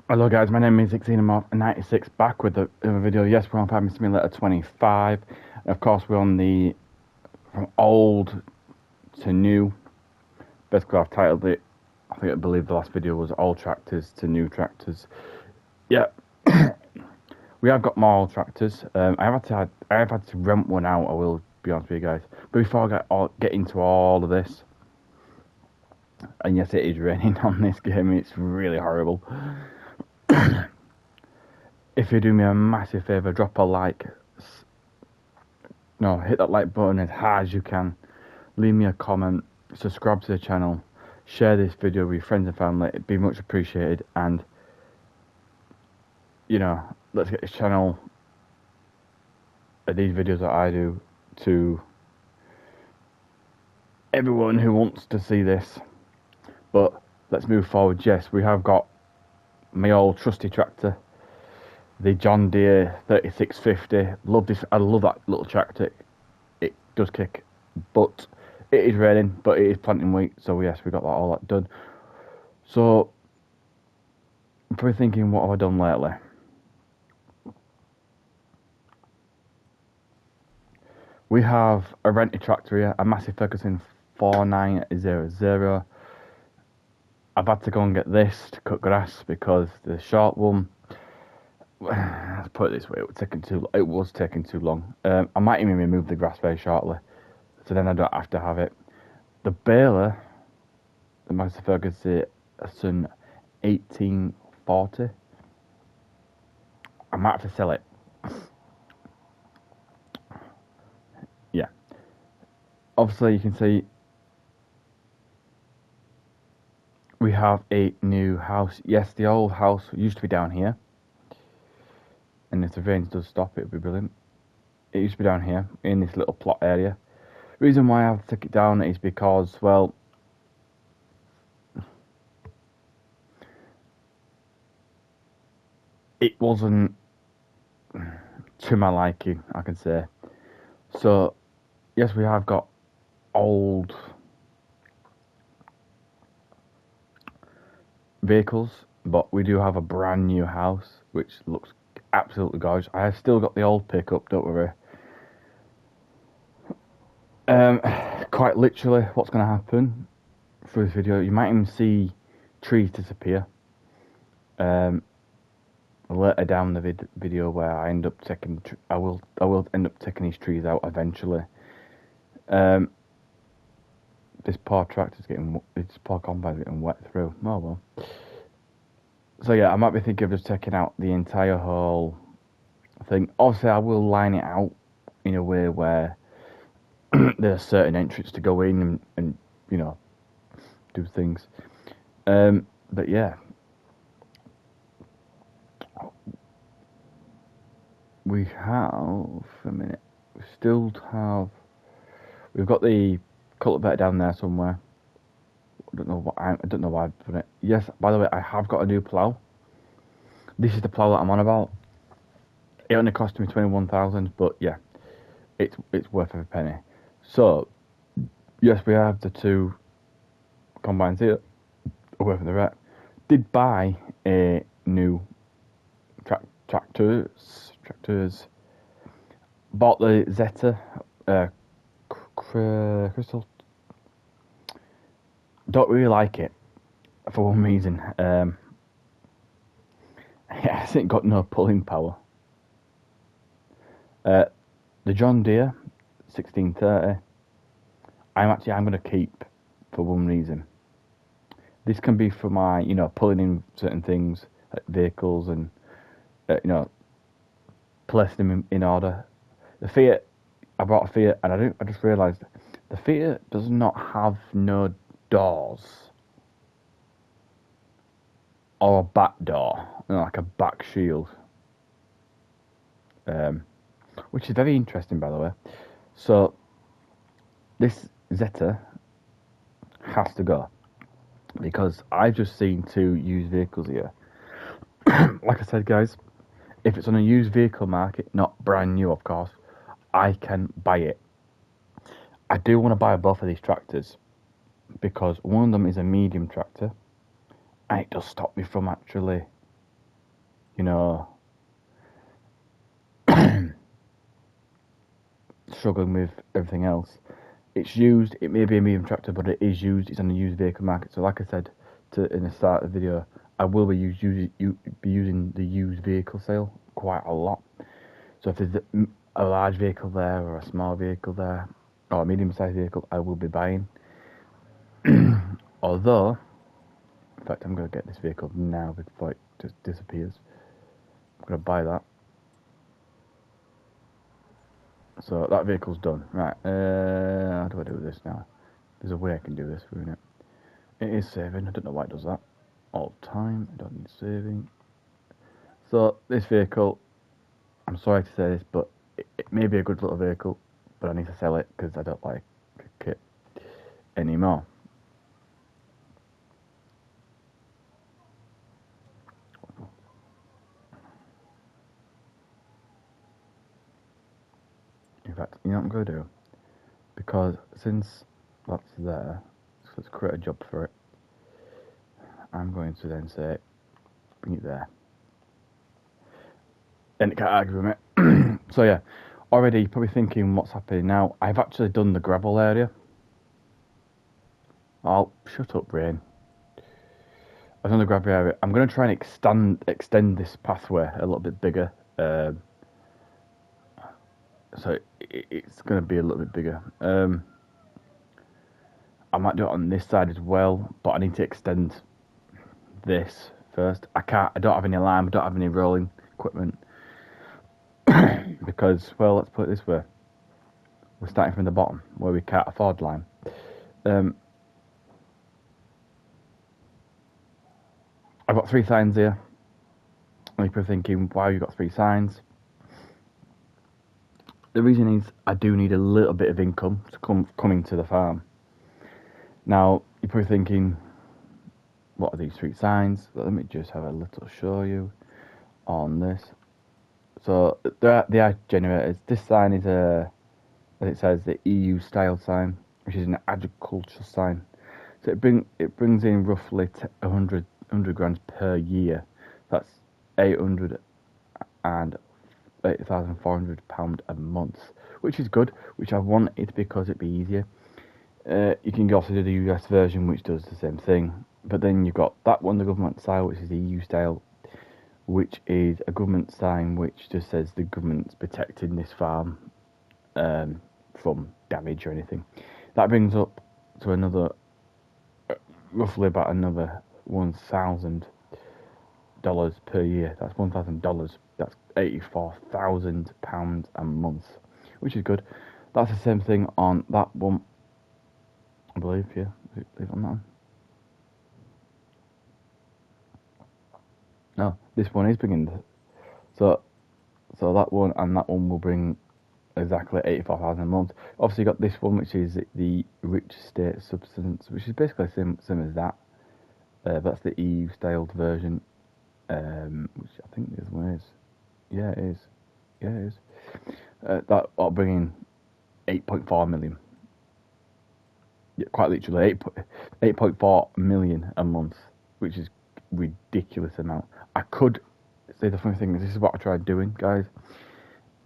Hello guys, my name is Xenomorph96 back with a video. Yes, we're on Farming Simulator 25. And of course, we're on the from old to new. Basically, I've titled it. I believe the last video was old tractors to new tractors. Yeah, we have got more old tractors. I have had to rent one out. I will be honest with you guys. But before I get into all of this, and yes, it is raining on this game. It's really horrible. If you do me a massive favour, drop a like. No, hit that like button as hard as you can. Leave me a comment. Subscribe to the channel. Share this video with your friends and family. It'd be much appreciated. And, let's get this channel, these videos that I do, to everyone who wants to see this. But let's move forward. Yes, we have got my old trusty tractor, the John Deere 3650. Love this. I love that little tractor. It does kick, but it is raining, but it is planting wheat. So yes, we got all that done. So I'm probably thinking, what have I done lately? We have a rented tractor here, a Massey Ferguson 4900. I've had to go and get this to cut grass because the short one, let's put it this way, it was taking too long. I might even remove the grass very shortly, so then I don't have to have it. The baler, the Massey Ferguson 1840, I might have to sell it. Yeah. Obviously, you can see we have a new house. Yes, the old house used to be down here. And if the rain does stop, it would be brilliant. It used to be down here, in this little plot area. The reason why I have to take it down is because, well, it wasn't to my liking, I can say. So, yes, we have got old vehicles, but we do have a brand new house, which looks absolutely gorgeous. I have still got the old pickup, don't worry. Quite literally, what's going to happen through this video, you might even see trees disappear. Later down the video, where I end up taking, I will end up taking these trees out eventually. This poor tractor's getting, this poor combine's getting wet through. Oh well. So yeah, I might be thinking of just taking out the entire whole thing. Obviously, I will line it out in a way where there's certain entrance to go in and do things. But yeah, we have a minute. We've got the cultivator down there somewhere. I don't know why I've done it. Yes, by the way, I have got a new plough. This is the plough that I'm on about. It only cost me 21,000, but yeah, it's worth every penny. So yes, we have the two combines here, away from the rep. Did buy a new tractors. Bought the Zeta Crystal. Don't really like it for one reason. It hasn't got no pulling power. The John Deere 1630, I'm going to keep for one reason. This can be for my, pulling in certain things like vehicles and, placing them in order. The Fiat, I bought a Fiat and I just realised the Fiat does not have no doors or a back door, like a back shield, which is very interesting, by the way. So this Zeta has to go because I've just seen two used vehicles here. Like I said, guys, if it's on a used vehicle market, not brand new, of course, I can buy it. I do want to buy both of these tractors because one of them is a medium tractor and it does stop me from actually you know, struggling with everything else. It's used. It may be a medium tractor, but it is used. It's on the used vehicle market. So, like I said in the start of the video, I will be using the used vehicle sale quite a lot. So, if there's a large vehicle there, or a small vehicle there, or a medium-sized vehicle, I will be buying. Although, in fact, I'm going to get this vehicle now before it just disappears. I'm going to buy that. So that vehicle's done. Right, how do I do this now? There's a way I can do this, isn't it? It is saving. I don't know why it does that. All the time. I don't need saving. So this vehicle, I'm sorry to say this, but it may be a good little vehicle, but I need to sell it because I don't like it anymore. In fact, you know what I'm going to do? Because since that's there, so let's create a job for it. I'm going to then say, bring it there. And it can't argue with me. So yeah, already you're probably thinking what's happening now. I've actually done the gravel area. Oh, shut up, brain. I've done the gravel area. I'm going to try and extend this pathway a little bit bigger. So it's going to be a little bit bigger. I might do it on this side as well, but I need to extend this first. I don't have any lime, I don't have any rolling equipment. Because, well, let's put it this way. We're starting from the bottom, where we can't afford lime. I've got 3 signs here. And people are thinking, why you got 3 signs? The reason is I do need a little bit of income to coming to the farm. Now, you're probably thinking, what are these 3 signs? Let me just have a little show you on this. So they are generators. This sign is as it says, the EU style sign, which is an agricultural sign. So it brings in roughly 100 grand per year. That's £880,400 a month, which is good. Which I wanted because it'd be easier. You can also do the US version, which does the same thing. But then you've got that one, the government style, which is the EU style, which is a government sign which just says the government's protecting this farm from damage or anything. That brings up to another, roughly about another $1,000 per year. That's $1,000. That's £84,000 a month, which is good. That's the same thing on that one, I believe. Yeah, leave on that one. No, this one is bringing so that one and that one will bring exactly 84,000 a month. Obviously, you got this one, which is the rich state substance, which is basically same as that. That's the EU styled version, which I think this one is. Yeah, it is. Yeah, it is. That will bring in 8.4 million. Yeah, quite literally 8.4 million a month, which is ridiculous amount. I could say the funny thing is, this is what I tried doing, guys.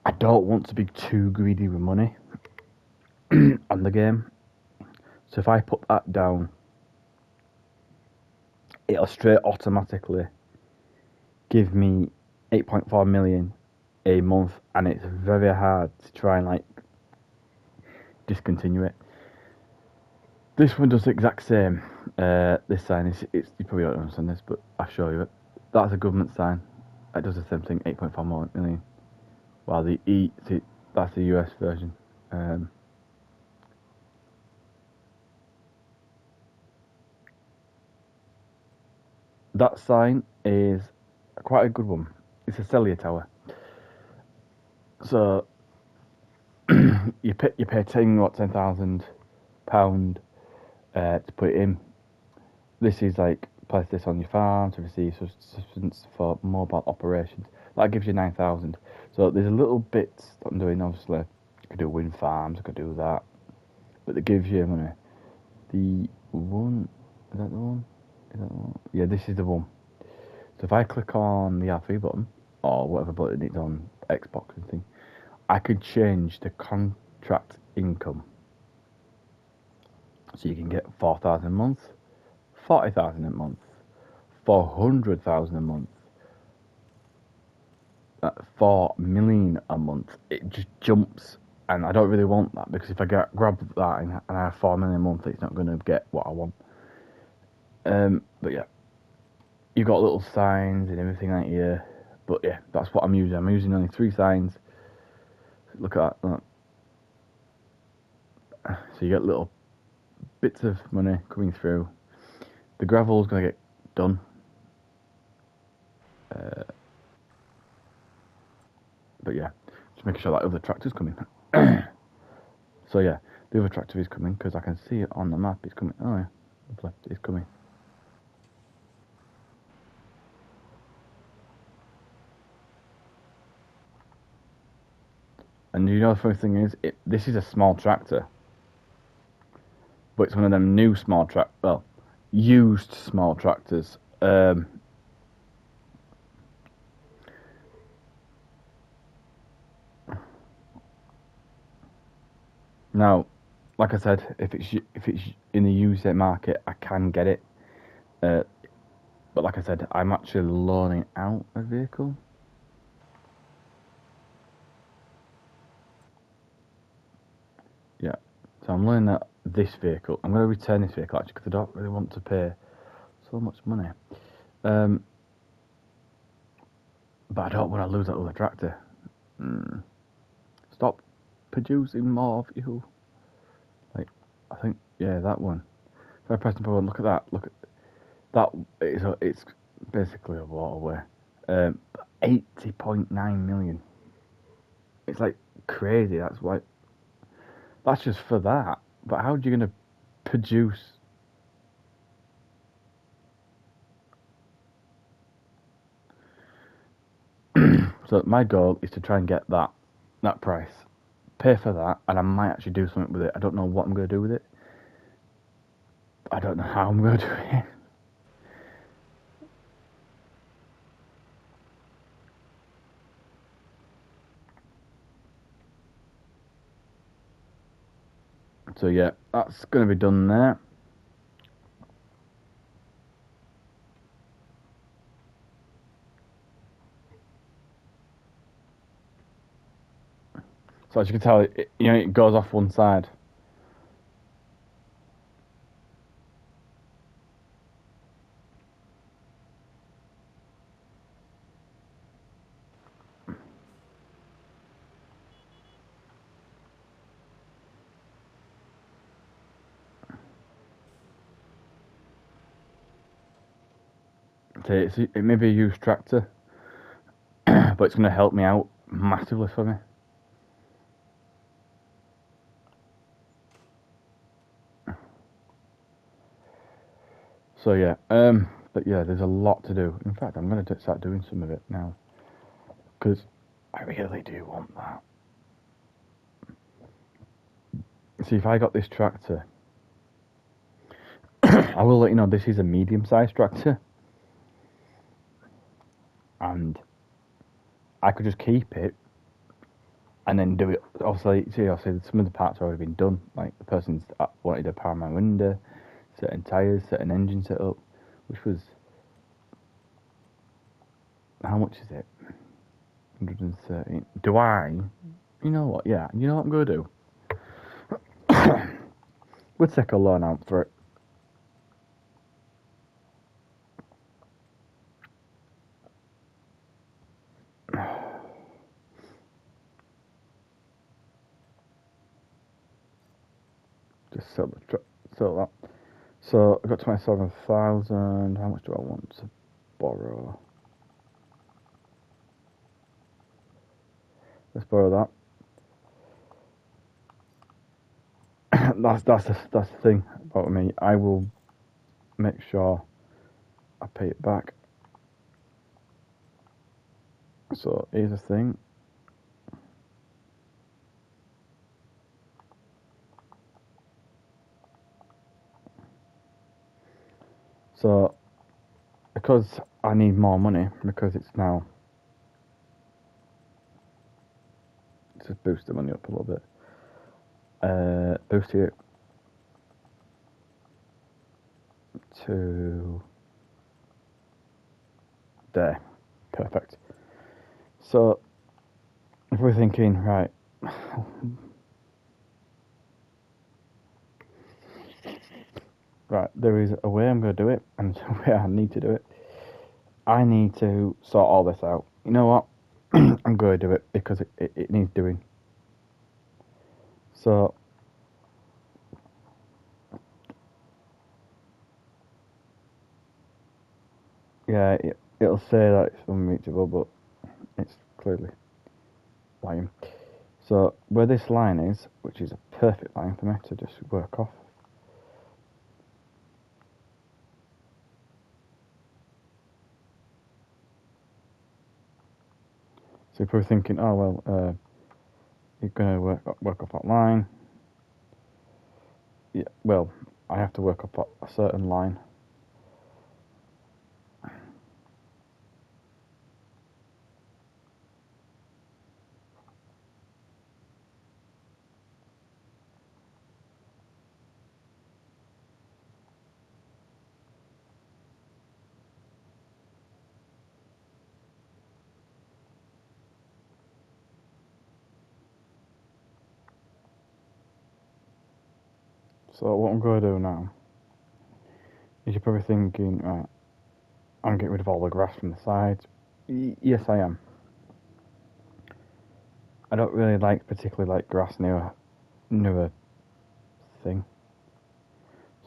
I don't want to be too greedy with money on the game. So if I put that down, it'll straight automatically give me 8.4 million a month, and it's very hard to try and like discontinue it. This one does the exact same. This sign is, you probably don't understand this, but I'll show you it. That's a government sign. It does the same thing, 8.4 million. While that's the US version. That sign is quite a good one. It's a cellular tower. So you pay £10,000 to put it in. This is like place this on your farm to receive subsistence for mobile operations. That gives you 9,000. So there's a little bits that I'm doing. Obviously, you could do wind farms. I could do that, but it gives you money. The one, is that the one? Is that the one? Yeah, this is the one. So if I click on the R3 button, or whatever button it's on Xbox and thing, I could change the contract income. So you can get 4,000 a month, 40,000 a month, 400,000 a month, 4 million a month. It just jumps, and I don't really want that, because if I grab that and I have 4 million a month, it's not going to get what I want. But yeah, you've got little signs and everything like here. But yeah, that's what I'm using. I'm using only 3 signs. Look at that. So you get little bits of money coming through. The gravel's going to get done. But yeah, just making sure that other tractor's coming. So yeah, the other tractor is coming, because I can see it on the map. It's coming. Oh yeah, it's coming. And you know the funny thing is, this is a small tractor, but it's one of them new small used small tractors. Now, like I said, if it's in the used market, I can get it. But like I said, I'm actually loaning out a vehicle. Yeah, so I'm loaning out this vehicle. I'm going to return this vehicle actually, because I don't really want to pay so much money. But I don't want to lose that other tractor. Stop producing more of you. Like, I think, yeah, that one. If I press the button, look at that. Look at that. It's basically a waterway. 80.9 million. It's like crazy. That's just for that. But how are you going to produce? So my goal is to try and get that price, pay for that, and I might actually do something with it. I don't know what I'm going to do with it. I don't know how I'm going to do it. So yeah, that's going to be done there. So as you can tell, it goes off one side. So it may be a used tractor, but it's going to help me out massively for me. So yeah, but yeah, there's a lot to do. In fact, I'm going to start doing some of it now, because I really do want that. See, if I got this tractor, I will let you know this is a medium-sized tractor, and I could just keep it and then do it. Obviously, some of the parts have already been done. Like the person's wanted to power my window, certain tires, certain engine setup, which was, how much is it? 130. Do I? You know what? Yeah, you know what I'm gonna do. We'll take a loan out for it. Just sell that. So I got 27,000. How much do I want to borrow? Let's borrow that. that's the thing about me. I will make sure I pay it back. So here's the thing. So because I need more money because it's now. Let's just boost the money up a little bit. Boost it to there. Perfect. So if we're thinking, right, right, there is a way I'm going to do it, and a way I need to do it. I need to sort all this out. You know what? I'm going to do it because it needs doing. So, yeah, it'll say that it's unreachable, but it's clearly lying. So, where this line is, which is a perfect line for me to just work off. So if we're thinking, oh well, you're going to work off that line. Yeah, well, I have to work off a certain line. So what I'm going to do now is you're probably thinking, right, I'm getting rid of all the grass from the sides. Yes, I am. I don't really particularly like grass near a thing.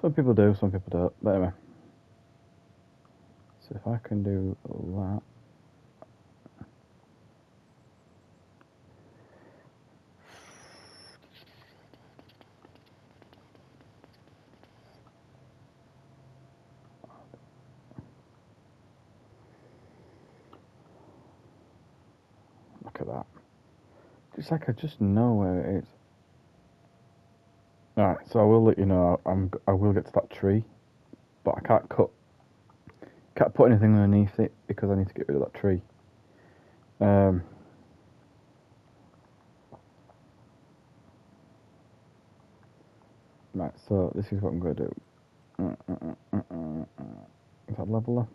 Some people do, some people don't. But anyway, so if I can do that. Look at that. Just like I just know where it is. Alright, so I will let you know I will get to that tree, but I can't put anything underneath it because I need to get rid of that tree. Right, so this is what I'm going to do. Is that leveler?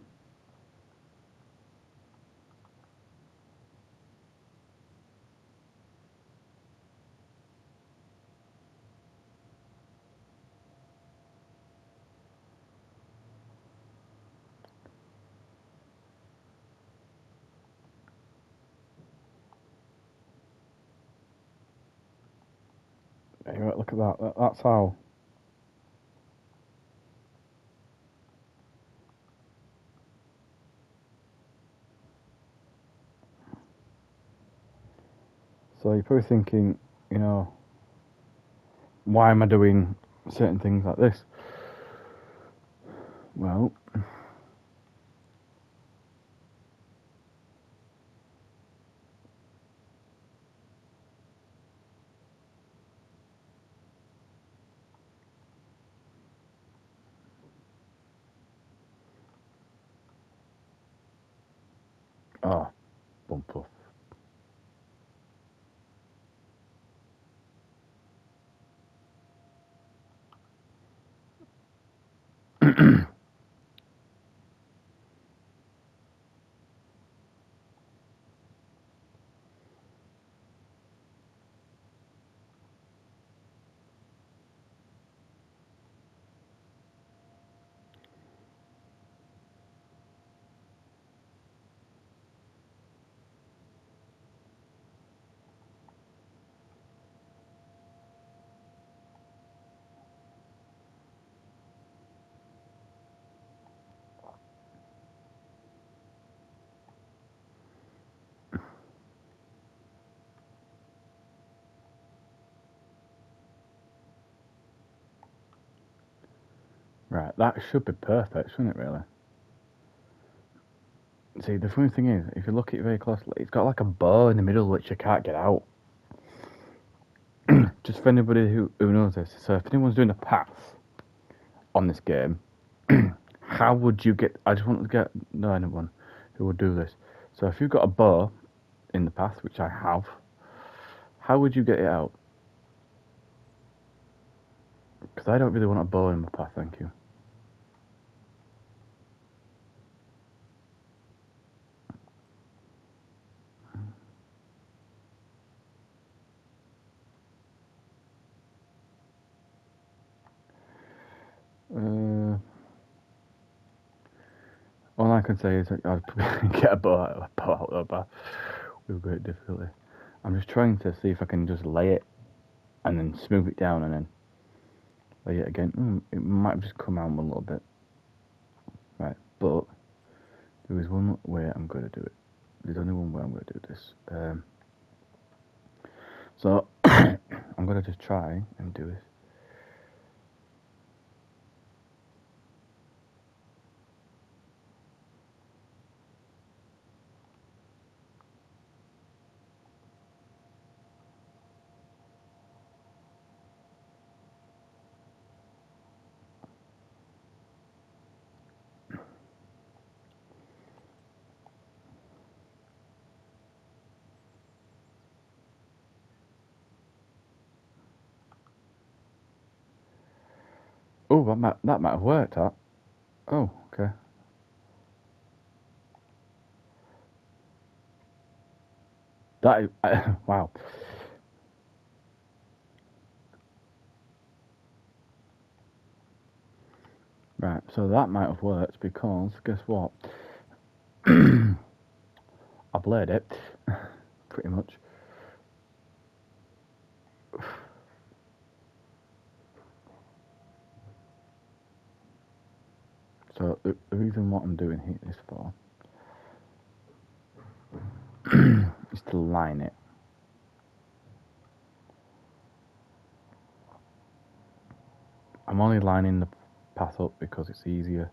Anyway, look at that. That's how. So you're probably thinking, you know, why am I doing certain things like this? Well, oh, bump off. Right, that should be perfect, shouldn't it, really? See, the funny thing is, if you look at it very closely, it's got like a bow in the middle which you can't get out. Just for anybody who knows this, so if anyone's doing a path on this game, how would you get? I just want to get know anyone who would do this. So if you've got a bow in the path, which I have, how would you get it out? Because I don't really want a bow in my path, thank you. All I can say is I'd probably get a bow out of the path with great difficulty. I'm just trying to see if I can just lay it and then smooth it down and then lay it again. It might have just come out a little bit. Right, but there is one way I'm going to do it. There's only one way I'm going to do this. So I'm going to just try and do this. Oh, that might have worked. That. Oh, okay. That is, wow. Right, so that might have worked because guess what? I blurred it, pretty much. So the reason what I'm doing here is for is to line it. I'm only lining the path up because it's easier.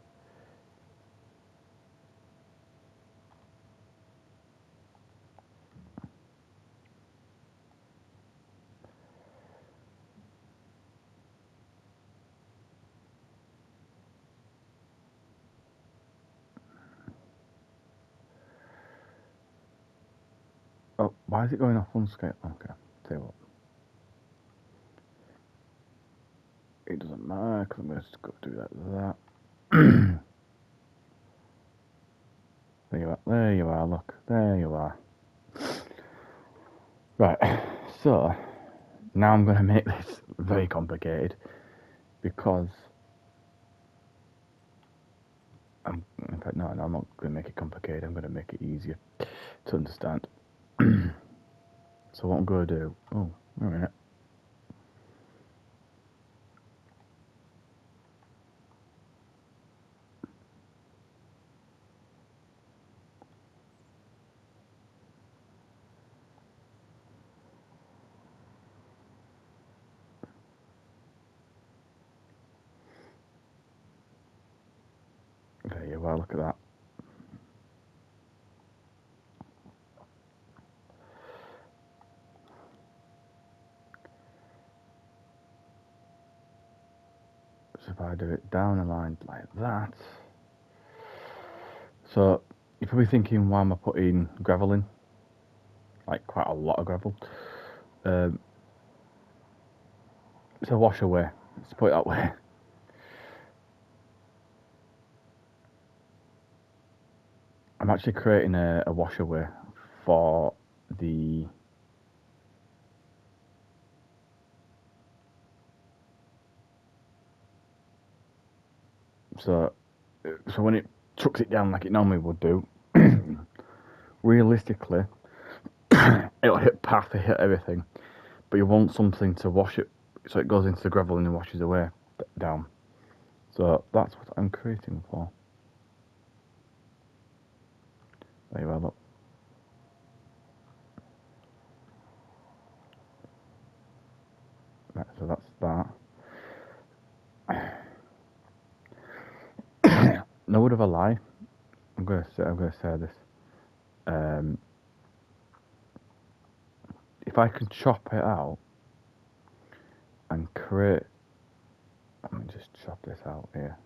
Oh, why is it going off one scale? Okay, tell you what. It doesn't matter because I'm going to just go do that. There you are. There you are. Look, there you are. Right. So now I'm going to make this very complicated because in fact, no, I'm not going to make it complicated. I'm going to make it easier to understand. So what I'm going to do? Oh, wait a minute. There you are. Look at that. So if I do it down the line like that. So you're probably thinking, why am I putting gravel in? Like quite a lot of gravel. It's a wash away. Let's put it that way. I'm actually creating a wash away for the so when it chucks it down like it normally would do, realistically, it'll hit path, it'll hit everything, but you want something to wash it so it goes into the gravel and then washes away down. So that's what I'm creating for. There you are, look. Right, so that's that. No word of a lie. I'm gonna say this. If I can chop it out and create, let me just chop this out here.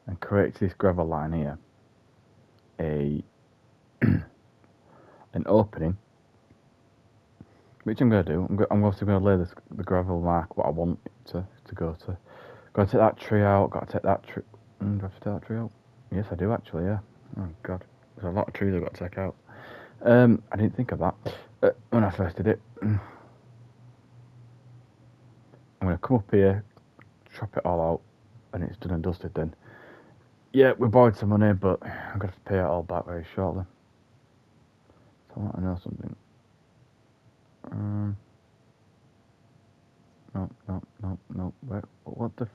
and create this gravel line here an opening, which I'm going to do. I'm also going to lay the gravel mark what I want it to go to. Got to take that tree out. Got to take that tree. Do I have to take that tree out? Yes, I do actually. Yeah. Oh God, there's a lot of trees I've got to take out. I didn't think of that when I first did it. I'm going to come up here, chop it all out, and it's done and dusted then. Yeah, we borrowed some money, but I'm going to have to pay it all back very shortly. So I want to know something. No. What the?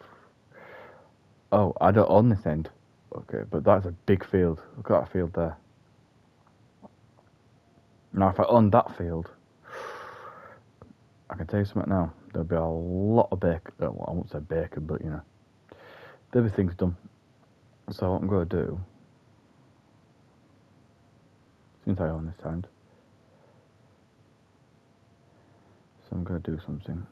Oh, I don't own this end. Okay, but that's a big field. Look at that field there. Now, if I owned that field, I can tell you something now. There'll be a lot of bacon. Well, I won't say bacon, but you know, there'll be things done. So what I'm going to do, since I own this land, so I'm going to do something.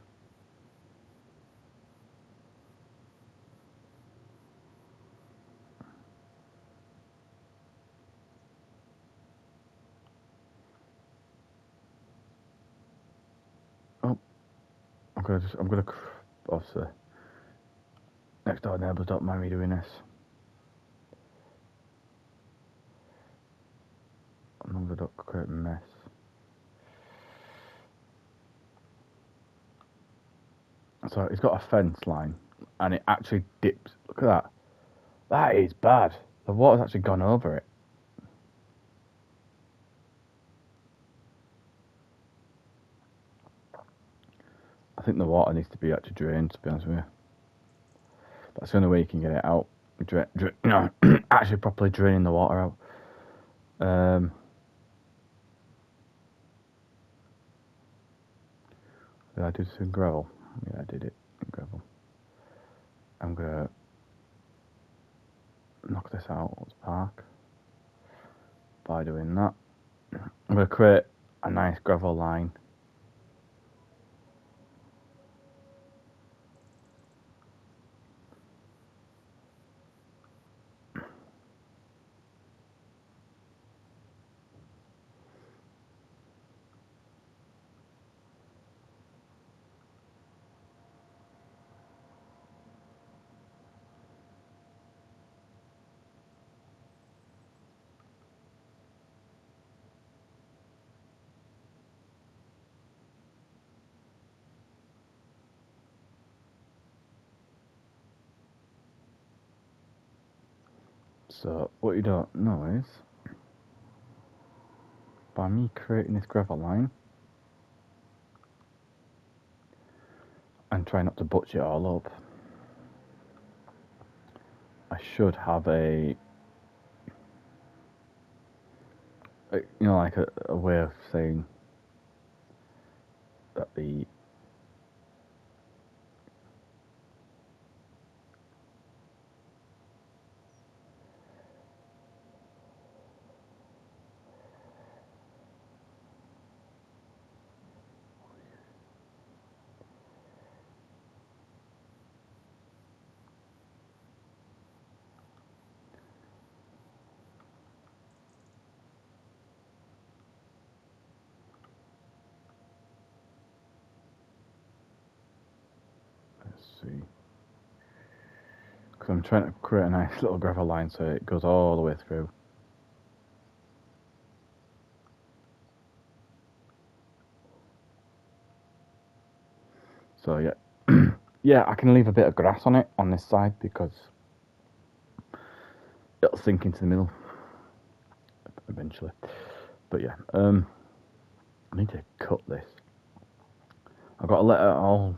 Oh, I'm going to, obviously, next door neighbours don't mind me doing this. I'm not going to create a mess. So it's got a fence line, and it actually dips. Look at that. That is bad. The water's actually gone over it. I think the water needs to be actually drained, to be honest with you. That's the only way you can get it out. Actually properly draining the water out. Did I do some gravel? Yeah, I did it in gravel. I'm gonna knock this out. Let's park. By doing that, I'm gonna create a nice gravel line. So what you don't know is, by me creating this gravel line and trying not to butch it all up, I should have a like a way of saying that the let's see, because I'm trying to create a nice little gravel line so it goes all the way through. So yeah, yeah, I can leave a bit of grass on it on this side because it'll sink into the middle eventually. But yeah, I need to cut this. I've got to let it all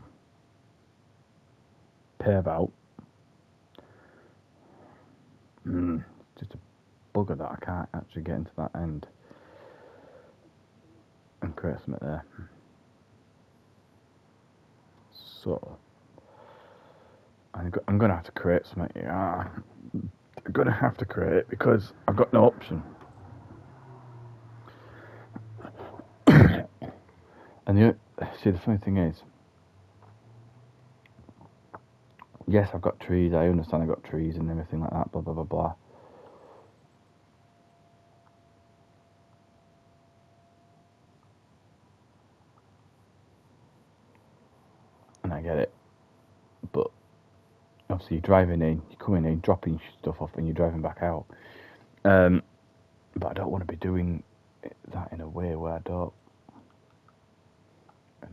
pave out. Just a bugger that I can't actually get into that end and create something there. So I'm going to have to create something. I'm going to have to create it because I've got no option. And the funny thing is, yes, I've got trees. I understand I've got trees and everything like that. Blah blah blah blah. And I get it, but obviously you're driving in, you're coming in, dropping stuff off, and you're driving back out. But I don't want to be doing that in a way where I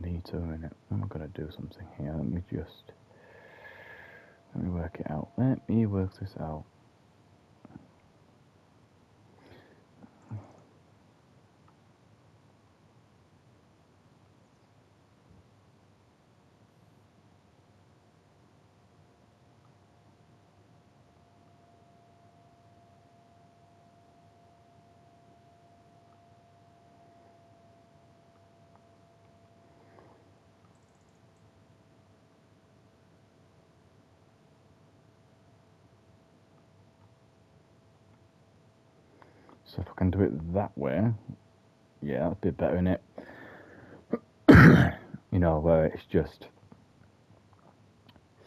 need to. I'm gonna do something here. Let me work it out. Let me work this out. So if I can do it that way, yeah, that's a bit better, innit? You know, where it's just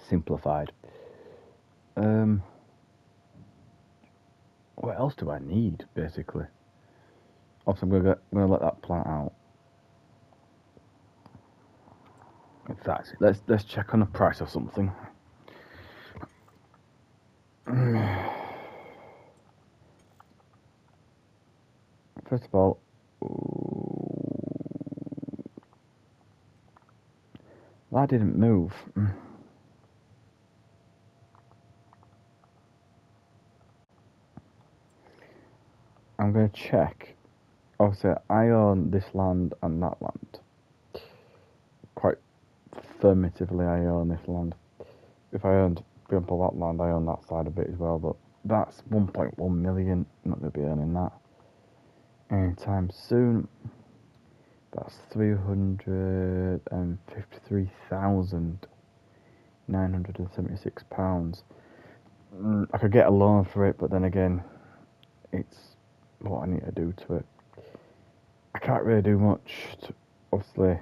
simplified. What else do I need, basically? Also, I'm gonna let that plant out. In fact, let's check on the price of something. First of all, that didn't move. I'm going to check. Obviously, I own this land and that land. Quite affirmatively, I own this land. If I owned, for example, that land, I own that side of it as well, but that's 1.1 million. I'm not going to be earning that anytime soon. That's £353,976. I could get a loan for it, but then again, it's what I need to do to it. I can't really do much, obviously.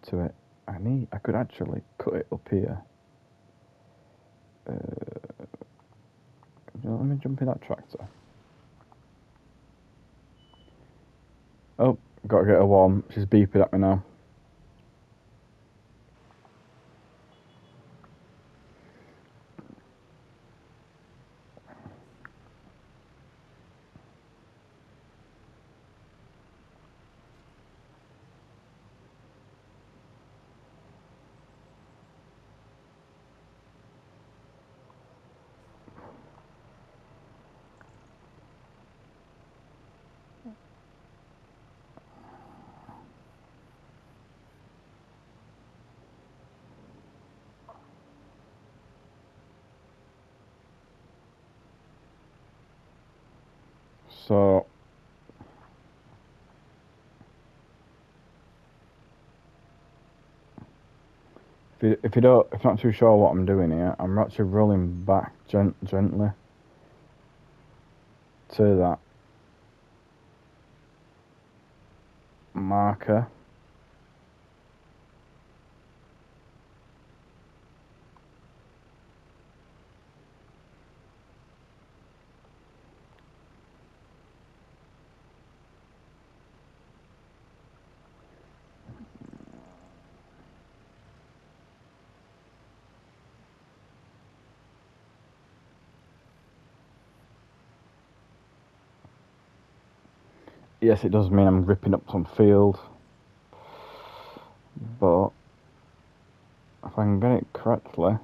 To it, I could actually cut it up here. Let me jump in that tractor. Oh, gotta get a one. She's beeping at me now. So if you're not too sure what I'm doing here, I'm actually rolling back gently to that marker. Yes, it does mean I'm ripping up some field, but if I can get it correctly,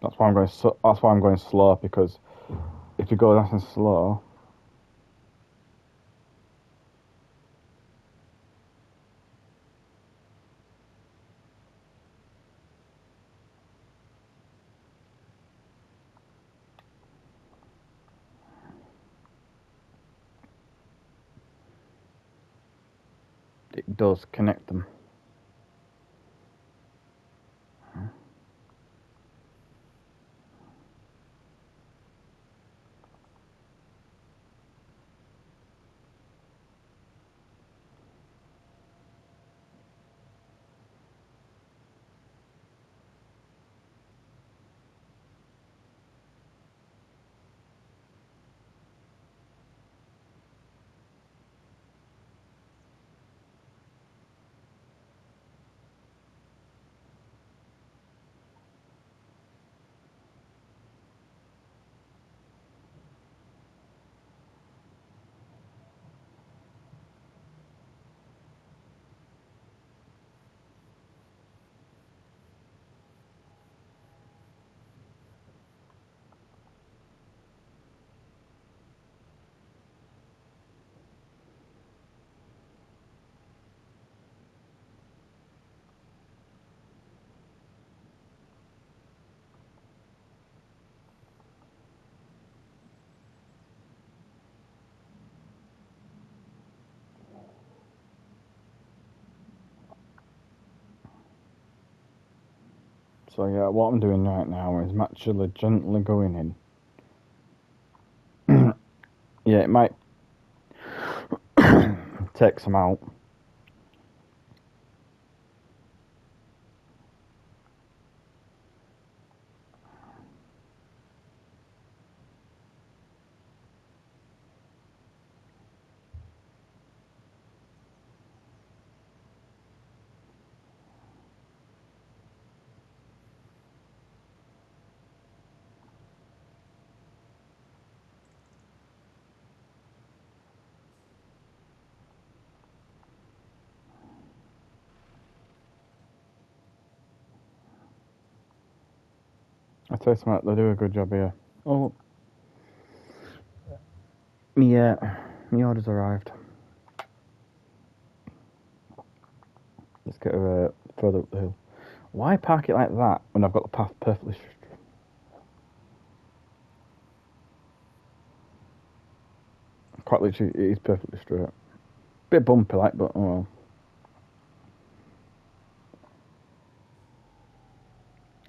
that's why I'm going. That's why I'm going slow, because if you go nice and slow, it does connect them. So yeah, what I'm doing right now is I'm actually gently going in. Yeah, it might take some out. I tell you something, they do a good job here. Oh, yeah, my order's arrived. Let's get further up the hill. Why park it like that when I've got the path perfectly straight? Quite literally, it is perfectly straight. Bit bumpy like, but oh well.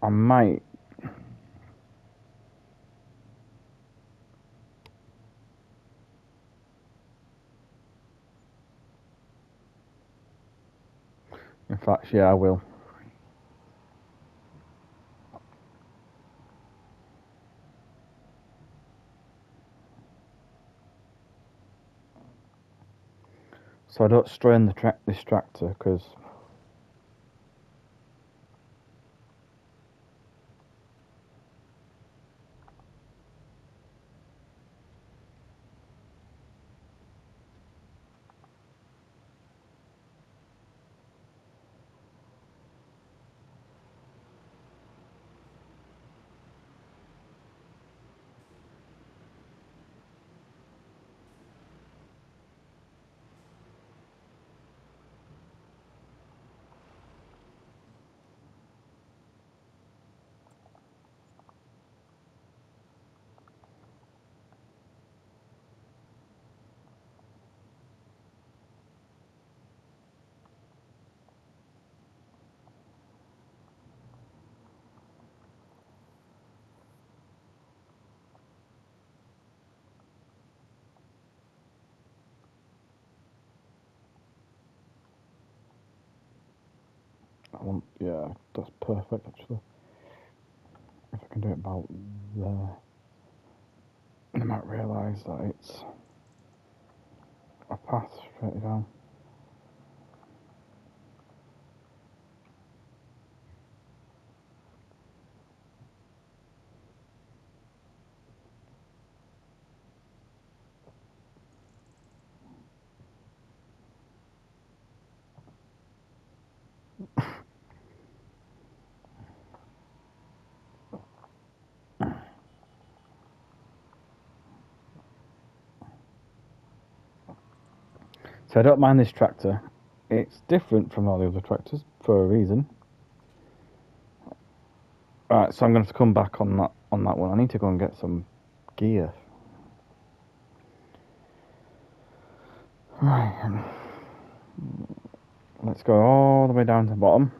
I might. In fact, yeah, I will. So I don't strain this tractor, because I want, yeah, that's perfect actually. If I can do it about there, I might realise that it's a path straight down. So I don't mind this tractor. It's different from all the other tractors for a reason. Alright, so I'm going to have to come back on that one. I need to go and get some gear. Right. Let's go all the way down to the bottom.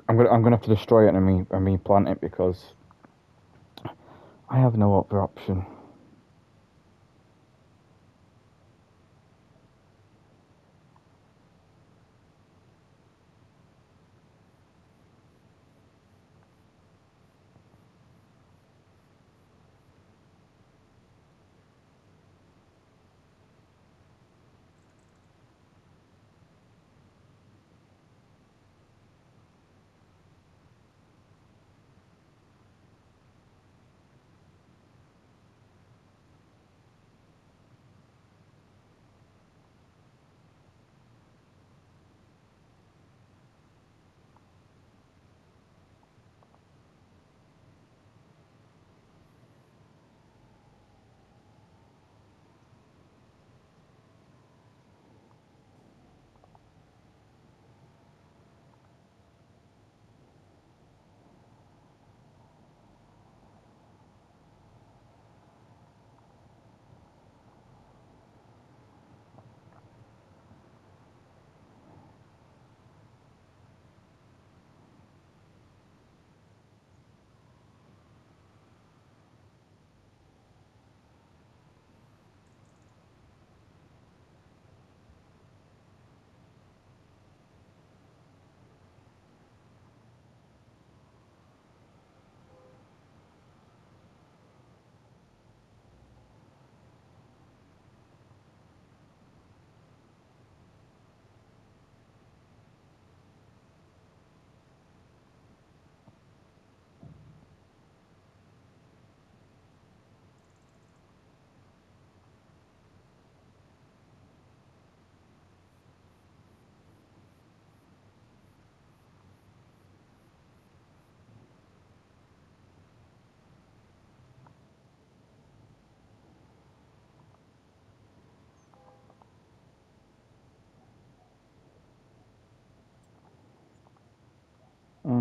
I'm gonna have to destroy it and replant it because I have no other option.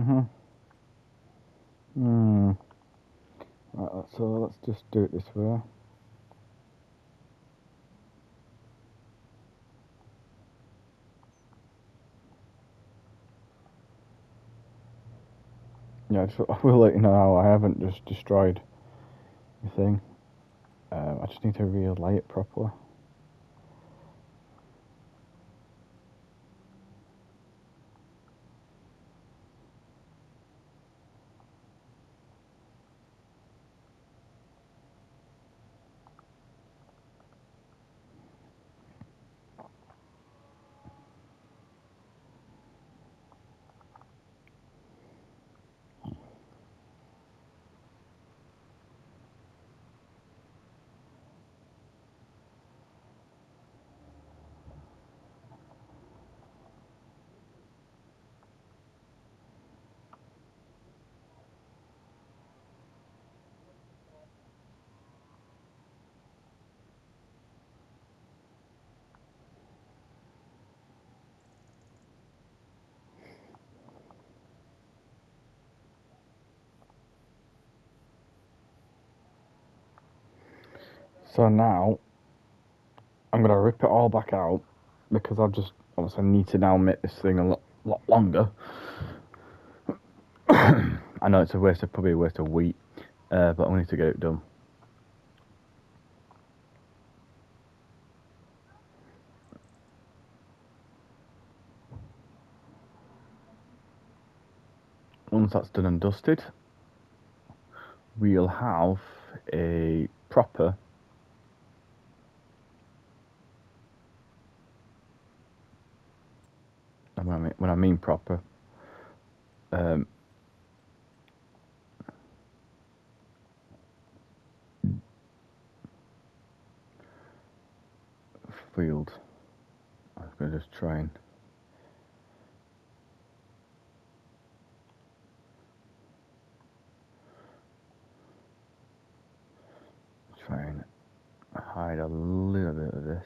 Right, so let's just do it this way. Yeah, I will let you know how I haven't just destroyed the thing. I just need to relay it properly. So now I'm gonna rip it all back out because I just obviously need to now make this thing a lot longer. I know it's probably a waste of wheat, but I need to get it done. Once that's done and dusted, we'll have a proper when I mean proper, field. I was going to just try and hide a little bit of this.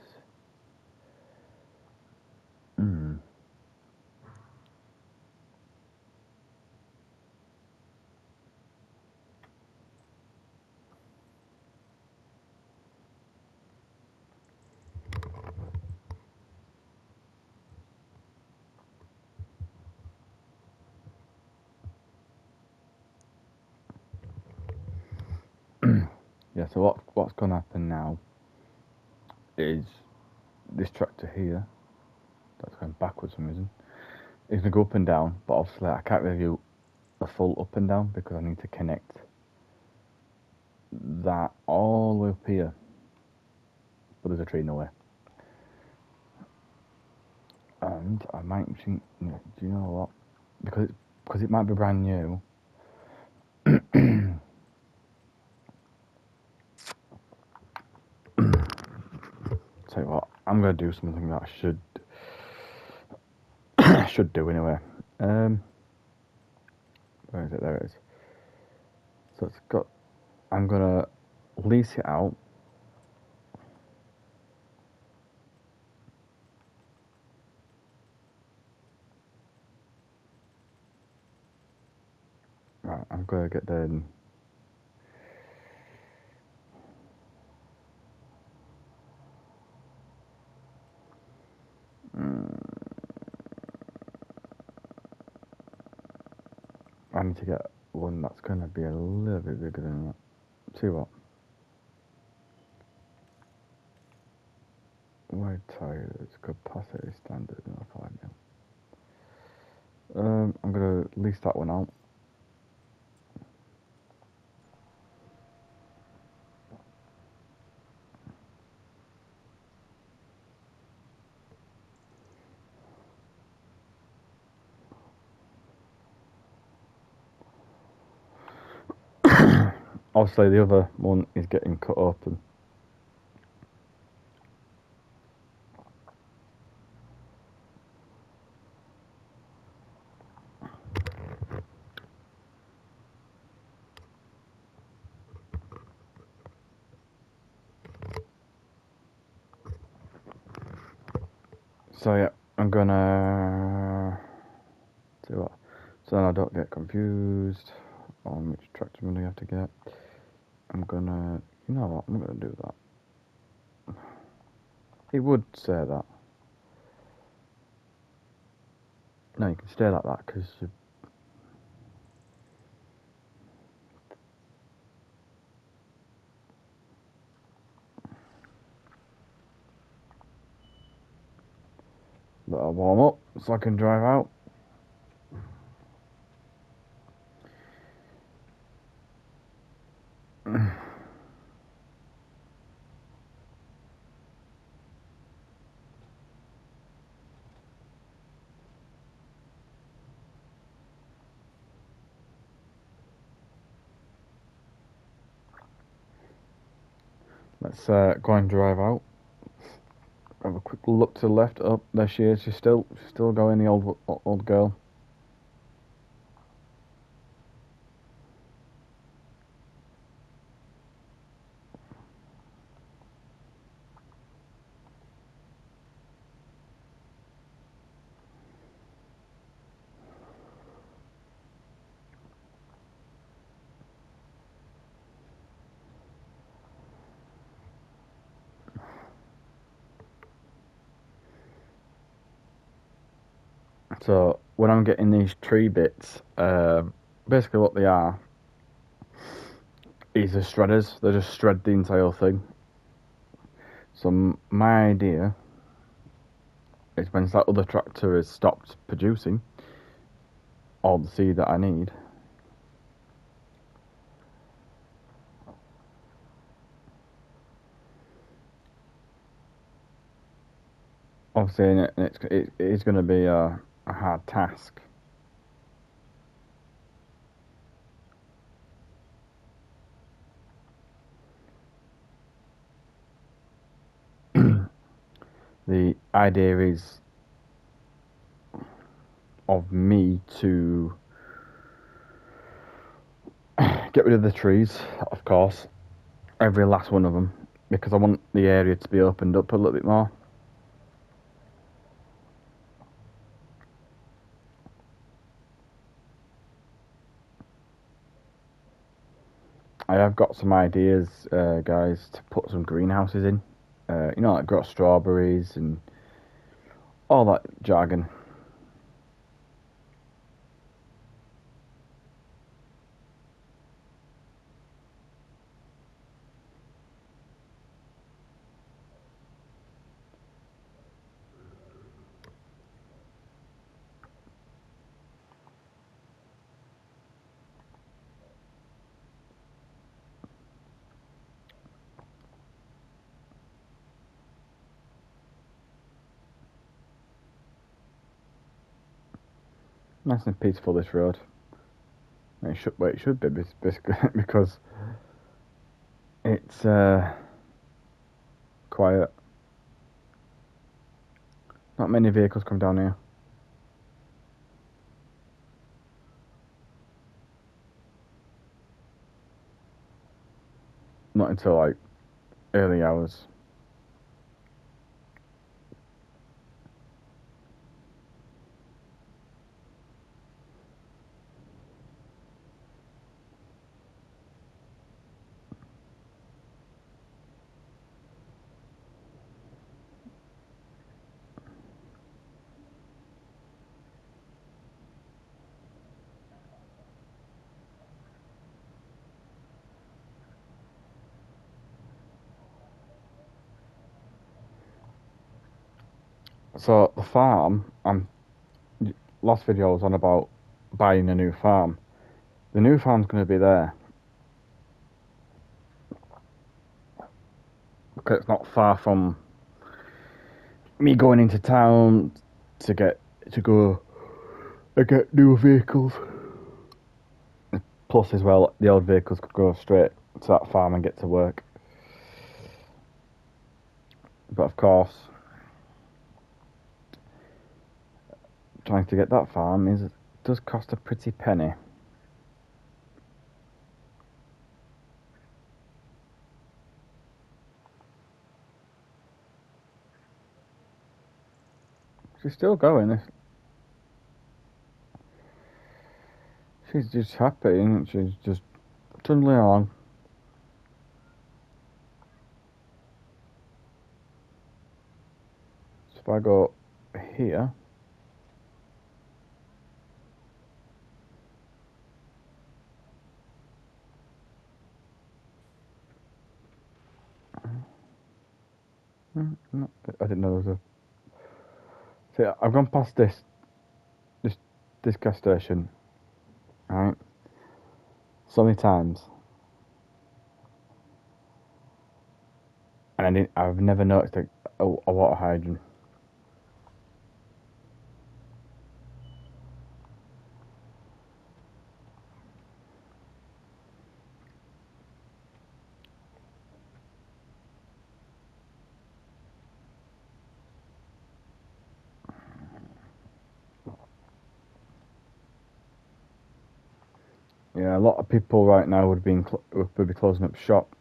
Yeah, so what's going to happen now is this tractor here, that's going backwards for some reason, is going to go up and down, but obviously I can't really do a full up and down because I need to connect that all the way up here, but there's a tree in the way. And I might think, do you know what, because it might be brand new, tell you what, I'm going to do something that I should do anyway. Where is it? There it is. So it's got, I'm going to lease it out. Right, I'm going to get the I need to get one that's going to be a little bit bigger than that. See what? Wide tires, capacity standard, no 5 mil. I'm going to lease that one out. Obviously, the other one is getting cut open. So yeah, I'm gonna do what? So I don't get confused on which tractor money I have to get. I'm gonna, you know what, I'm gonna do that. He would say that. No, you can stay like that because I'll warm up so I can drive out. Let's go and drive out. Have a quick look to the left. Up there she is. She's still going. The old girl. So when I'm getting these tree bits, basically what they are is the shredders. They just shred the entire thing. So my idea is when that other tractor has stopped producing all the seed that I need, obviously it is going to be a hard task. The idea is of me to get rid of the trees, of course, every last one of them, because I want the area to be opened up a little bit more. I have got some ideas, guys, to put some greenhouses in. You know, like grow strawberries and all that jargon. Nice and peaceful, this road. It should be basically because it's quiet. Not many vehicles come down here. Not until like early hours. So the farm, last video was on about buying a new farm. The new farm's going to be there because it's not far from me going into town to get new vehicles. Plus, as well, the old vehicles could go straight to that farm and get to work. But of course, trying to get that farm does cost a pretty penny. She's still going. She's just happy, isn't she? She's just trundling along. So if I go here, no, I didn't know there was a. See, I've gone past this gas station, right? So many times, and I've never noticed a water hydrant. Yeah, a lot of people right now would be closing up shop.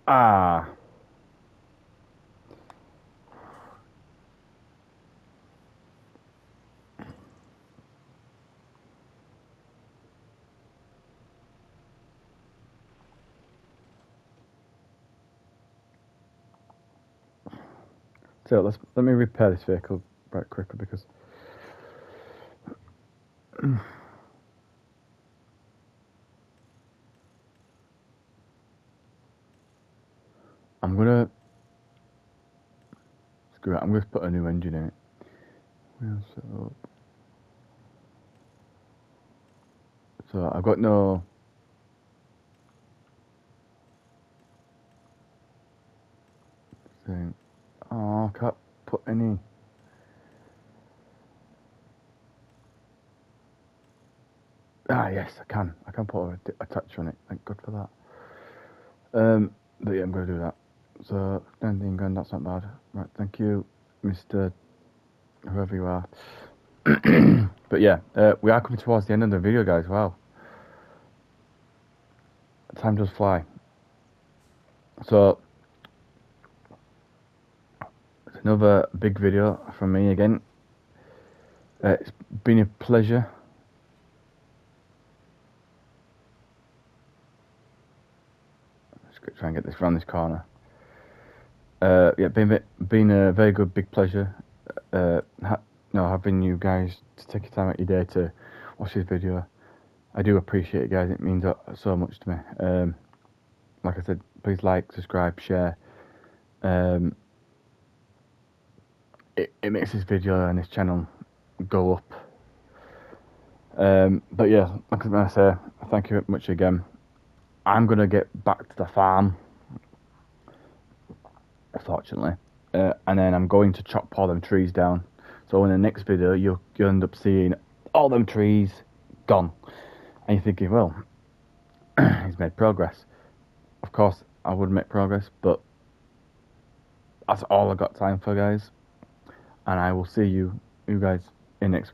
Ah, so let me repair this vehicle right quickly because I'm gonna screw it. I'm gonna put a new engine in it. So I've got no. Thing. Oh, I can't put any. Ah, yes, I can. I can put a touch on it. Thank God for that. But yeah, I'm gonna do that. So, 19 grand, that's not bad. Right, thank you, Mr. Whoever you are. But yeah, we are coming towards the end of the video, guys. Wow, time does fly. So, it's another big video from me again. It's been a pleasure. Let's try and get this around this corner. Yeah, been a very good, big pleasure. Having you guys to take your time out your day to watch this video. I do appreciate it, guys. It means so much to me. Like I said, please like, subscribe, share. It makes this video and this channel go up. But yeah, like I say, thank you very much again. I'm gonna get back to the farm, fortunately, and then I'm going to chop all them trees down. So in the next video, you'll end up seeing all them trees gone, and you're thinking, well, he's made progress. Of course, I would make progress, but that's all I got time for, guys. And I will see you guys in next